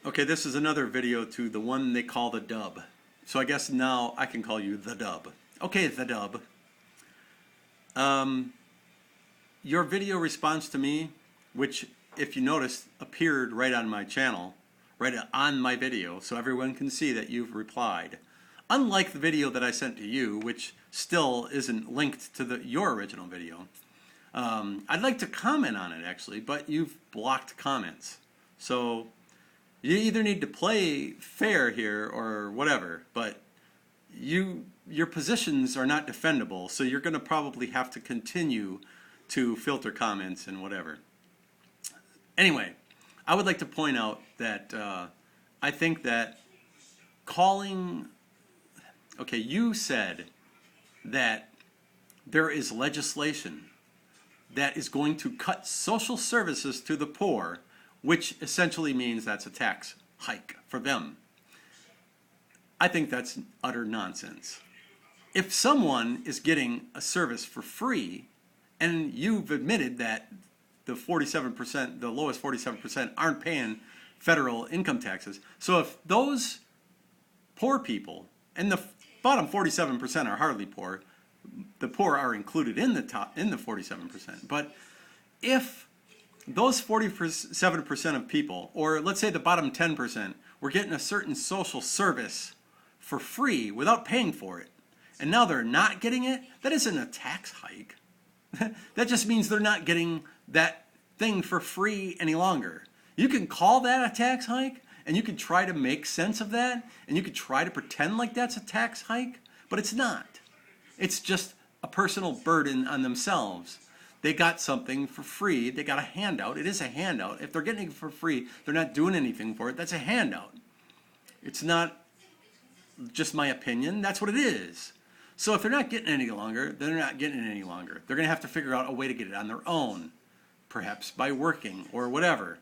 Okay, this is another video to the one they call the Dub. So I guess now I can call you the Dub. Okay, the Dub. Your video response to me, which if you noticed appeared right on my channel, right on my video, so everyone can see that you've replied. Unlike the video that I sent to you, which still isn't linked to your original video. I'd like to comment on it actually, but you've blocked comments. So you either need to play fair here or whatever, but your positions are not defendable, so you're going to probably have to continue to filter comments and whatever. Anyway, I would like to point out that I think that okay, you said that there is legislation that is going to cut social services to the poor, which essentially means that's a tax hike for them. I think that's utter nonsense. If someone is getting a service for free, and you've admitted that the 47%, the lowest 47% aren't paying federal income taxes, so if those poor people, and the bottom 47% are hardly poor, the poor are included in the 47%, but if those 47% of people, or let's say the bottom 10%, were getting a certain social service for free without paying for it, and now they're not getting it, that isn't a tax hike. That just means they're not getting that thing for free any longer. You can call that a tax hike, and you can try to make sense of that, and you can try to pretend like that's a tax hike, but it's not. It's just a personal burden on themselves. They got something for free. They got a handout. It is a handout. If they're getting it for free, they're not doing anything for it. That's a handout. It's not just my opinion. That's what it is. So if they're not getting it any longer, then they're not getting it any longer. They're going to have to figure out a way to get it on their own, perhaps by working or whatever.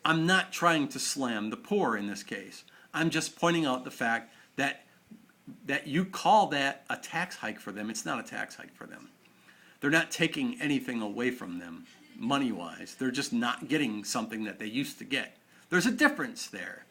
I'm not trying to slam the poor in this case. I'm just pointing out the fact that you call that a tax hike for them. It's not a tax hike for them. They're not taking anything away from them money-wise. They're just not getting something that they used to get. There's a difference there.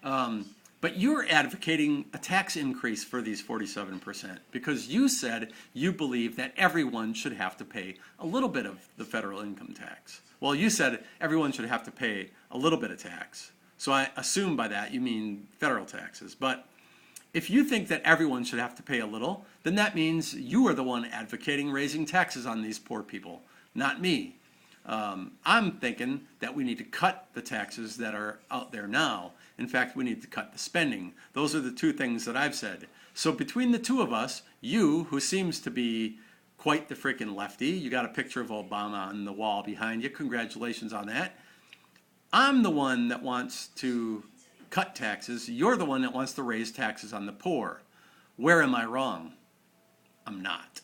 But you're advocating a tax increase for these 47% because you said you believe that everyone should have to pay a little bit of the federal income tax. Well, you said everyone should have to pay a little bit of tax. So I assume by that you mean federal taxes. But if you think that everyone should have to pay a little, then that means you are the one advocating raising taxes on these poor people, not me. I'm thinking that we need to cut the taxes that are out there now. In fact, we need to cut the spending. Those are the two things that I've said. So between the two of us, you, who seems to be quite the freaking lefty, you got a picture of Obama on the wall behind you, congratulations on that. I'm the one that wants to cut taxes. You're the one that wants to raise taxes on the poor. Where am I wrong? I'm not.